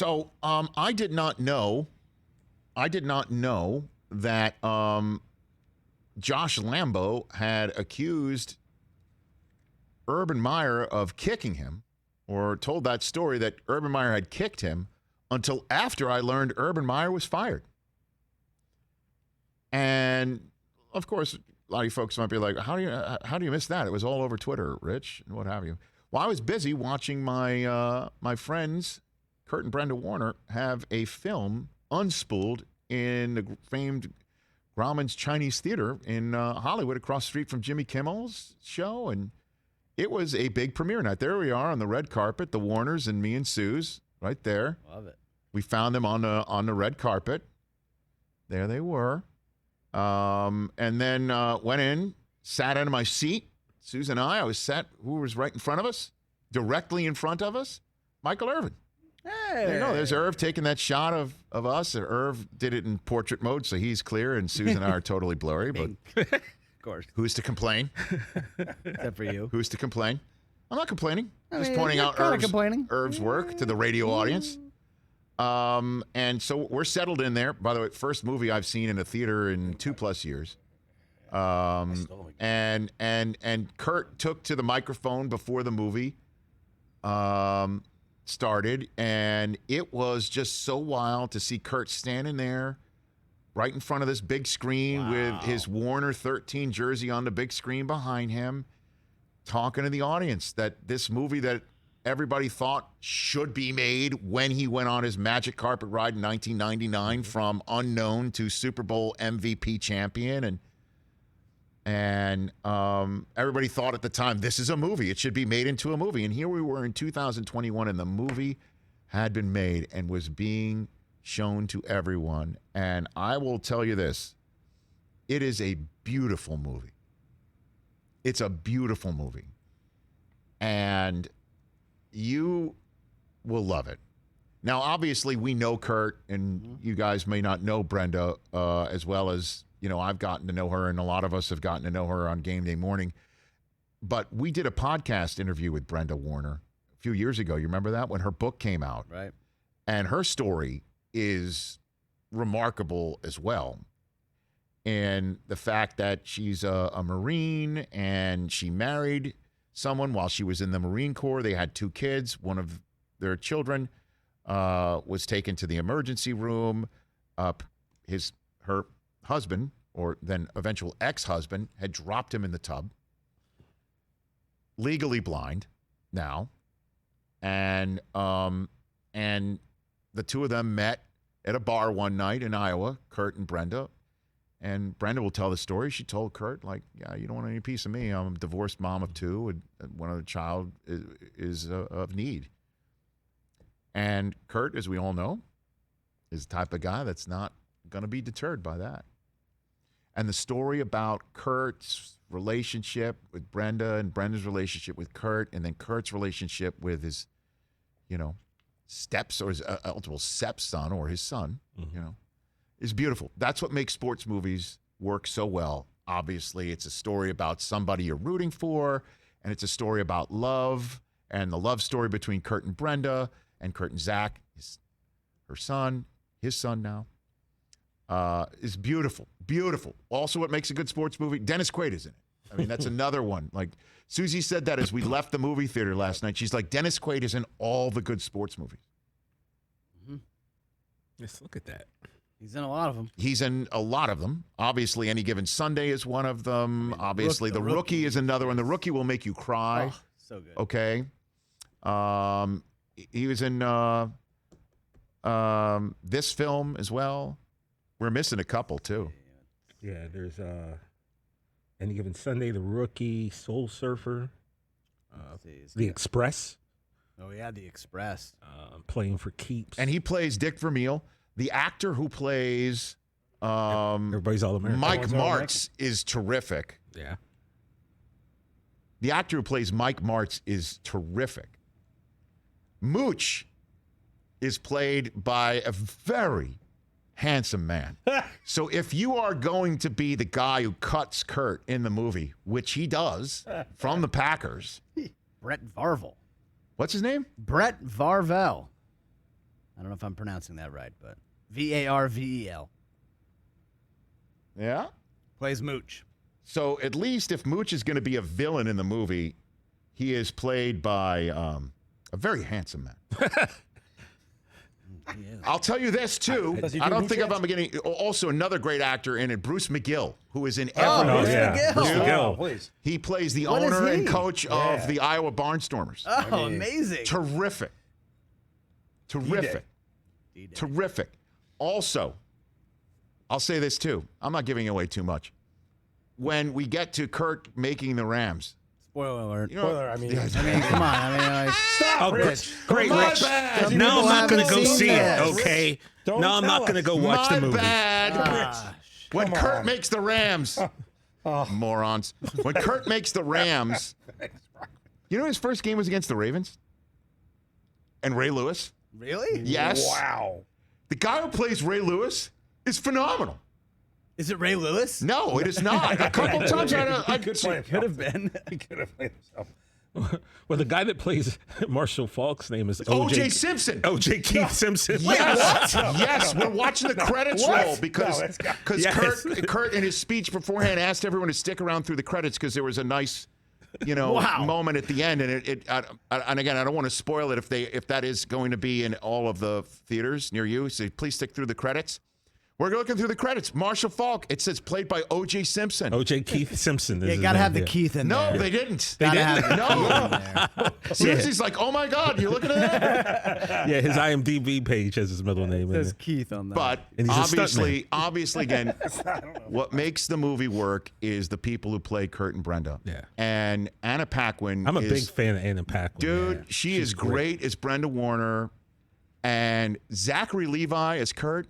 So I did not know that Josh Lambo had accused Urban Meyer of kicking him, or told that story that Urban Meyer had kicked him, until after I learned Urban Meyer was fired. And of course, a lot of you folks might be like, how do you miss that? It was all over Twitter, Rich, and what have you. Well, I was busy watching my my friends, Kurt and Brenda Warner, have a film unspooled in the famed Grauman's Chinese Theater in Hollywood, across the street from Jimmy Kimmel's show. And it was a big premiere night. There we are on the red carpet, the Warners and me and Suze, right there. Love it. We found them on the red carpet. There they were. And then went in, sat in my seat. Susan and I was sat, who was right in front of us? Directly in front of us? Michael Irvin. Hey. There you go. There's Irv taking that shot of us. Irv did it in portrait mode, so he's clear, and Susan and I are totally blurry. But of course. Who's to complain? Except for you. Who's to complain? I'm not complaining. Just mean, pointing you're out kinda Irv's complaining. work to the radio audience. And so we're settled in there. By the way, first movie I've seen in a theater in 2+ years. And Kurt took to the microphone before the movie started, and it was just so wild to see Kurt standing there right in front of this big screen with his Warner 13 jersey on the big screen behind him, talking to the audience that this movie that everybody thought should be made when he went on his magic carpet ride in 1999 from unknown to Super Bowl MVP champion. And everybody thought at the time, this is a movie. It should be made into a movie. And here we were in 2021, and the movie had been made and was being shown to everyone. And I will tell you this. It is a beautiful movie. It's a beautiful movie. And you will love it. Now, obviously, we know Kurt, and you guys may not know Brenda as well as, I've gotten to know her, and a lot of us have gotten to know her on game day morning. But we did a podcast interview with Brenda Warner a few years ago. You remember that? When her book came out. Right. And her story is remarkable as well. And the fact that she's a Marine, and she married someone while she was in the Marine Corps. They had 2 kids. One of their children was taken to the emergency room. Her husband, or then eventual ex-husband, had dropped him in the tub. Legally blind now. And the two of them met at a bar one night in Iowa, Kurt and Brenda. And Brenda will tell the story. She told Kurt, yeah, you don't want any piece of me. I'm a divorced mom of 2, and one of the child is of need. And Kurt, as we all know, is the type of guy that's not going to be deterred by that. And the story about Kurt's relationship with Brenda, and Brenda's relationship with Kurt, and then Kurt's relationship with his, or his eligible stepson, or his son, is beautiful. That's what makes sports movies work so well. Obviously, it's a story about somebody you're rooting for, and it's a story about love, and the love story between Kurt and Brenda, and Kurt and Zach, his son now, is beautiful. Beautiful. Also, what makes a good sports movie? Dennis Quaid is in it. I mean, that's another one. Like, Susie said that as we left the movie theater last night. She's like, Dennis Quaid is in all the good sports movies. Mm-hmm. Let's look at that. He's in a lot of them. He's in a lot of them. Obviously, Any Given Sunday is one of them. Obviously, The Rookie is another one. The Rookie will make you cry. Oh, so good. Okay. He was in this film as well. We're missing a couple, too. Yeah, there's Any Given Sunday, The Rookie, Soul Surfer, The Express. Oh, yeah, The Express. Playing for Keeps. And he plays Dick Vermeil. The actor who plays Everybody's All American. Mike Martz is terrific. Yeah. The actor who plays Mike Martz is terrific. Mooch is played by a very handsome man. So if you are going to be the guy who cuts Kurt in the movie, which he does from the Packers. Brett Varvel. What's his name? Brett Varvel. I don't know if I'm pronouncing that right, but Varvel. Yeah? Plays Mooch. So at least if Mooch is going to be a villain in the movie, he is played by a very handsome man. I'll tell you this, too. I don't think I'm getting... Also, another great actor in it, Bruce McGill, who is in every... Bruce McGill. Please. He plays the What is owner and he? coach of the Iowa Barnstormers. Oh, amazing. Terrific. Terrific. D-Day. Terrific. Also, I'll say this, too. I'm not giving away too much. When we get to Kurt making the Rams... Spoiler alert. You know, Spoiler, I mean, Come on. I mean, like, stop, Rich. Great, My Rich. bad. Now I'm not going to haven't go seen see this. it, okay? Don't Now I'm not tell going to go us. watch My the movie. bad. When Come Kurt on. makes the Rams... Morons. When Kurt makes the Rams... You know his first game was against the Ravens? And Ray Lewis? really? Yes. Wow. The guy who plays Ray Lewis is phenomenal. Is it Ray Lewis? No, it is not. A couple times I He could play Could have been. He could have played himself. Well, the guy that plays Marshall Falk's name is O.J. Simpson. O.J. Keith Simpson. Yes, yes. We're watching the credits What? roll because No, it's got- Yes. Kurt in his speech beforehand asked everyone to stick around through the credits because there was a nice, moment at the end, and and again, I don't want to spoil it if that is going to be in all of the theaters near you. So please stick through the credits. We're looking through the credits. Marshall Falk. It says played by O.J. Simpson. O.J. Keith Simpson. You got to have the Keith in No, there. they didn't. Gotta didn't? have the Keith in No. there. Susie's like, oh my God, you're looking at that? Yeah, his IMDb page has his middle name in There's it. Keith on that. But And he's a obviously, again, what makes the movie work is the people who play Kurt and Brenda. Yeah. And Anna Paquin I'm a is, big fan of Anna Paquin. dude, yeah. she She's is great as Brenda Warner. And Zachary Levi as Kurt,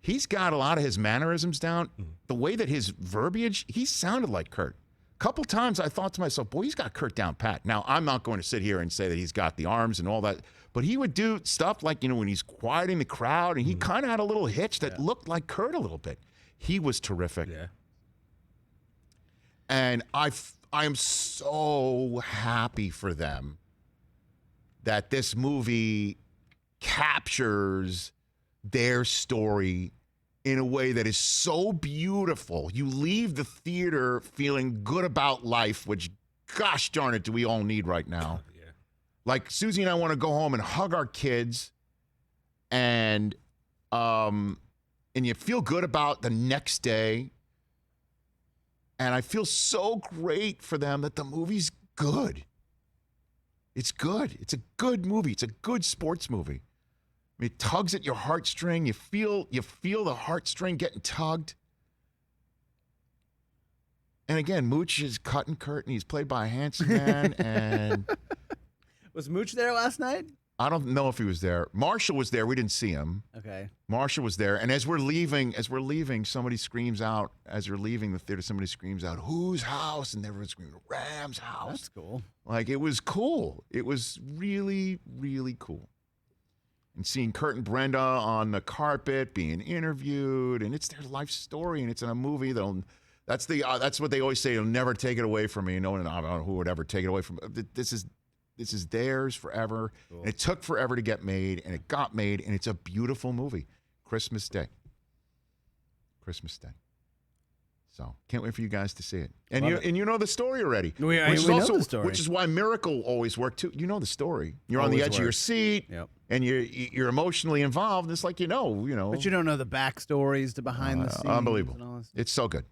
he's got a lot of his mannerisms down. The way that his verbiage, he sounded like Kurt. A couple times I thought to myself, boy, he's got Kurt down pat. Now, I'm not going to sit here and say that he's got the arms and all that, but he would do stuff like, when he's quieting the crowd, and he kind of had a little hitch that looked like Kurt a little bit. He was terrific. Yeah. And I am so happy for them that this movie captures their story in a way that is so beautiful. You leave the theater feeling good about life, which, gosh darn it, do we all need right now. Yeah. Like, Susie and I want to go home and hug our kids, and you feel good about the next day. And I feel so great for them that the movie's good. It's good. It's a good movie. It's a good sports movie. It tugs at your heartstring. You feel the heartstring getting tugged. And again, Mooch is cutting Kurt, and he's played by a handsome man. And Was Mooch there last night? I don't know if he was there. Marshall was there. We didn't see him. Okay. Marshall was there. And as we're leaving, somebody screams out. As you're leaving the theater, somebody screams out, "Whose house?" And everyone's screaming, "Ram's house." That's cool. Like, it was cool. It was really, really cool. And seeing Kurt and Brenda on the carpet being interviewed, and it's their life story, and it's in a movie that's what they always say. It'll never take it away from me. No one, I don't know who would ever take it away from me. This is theirs forever. Cool. And it took forever to get made, and it got made, and it's a beautiful movie. Christmas Day. So can't wait for you guys to see it. And you know the story already. We know the story. Which is why Miracle always worked too. You know the story. You're on the edge of your seat. Yep. And you're emotionally involved. It's like you know. But you don't know the backstories, the behind the scenes. Unbelievable. And all this. It's so good.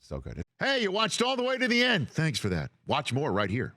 So good. Hey, you watched all the way to the end. Thanks for that. Watch more right here.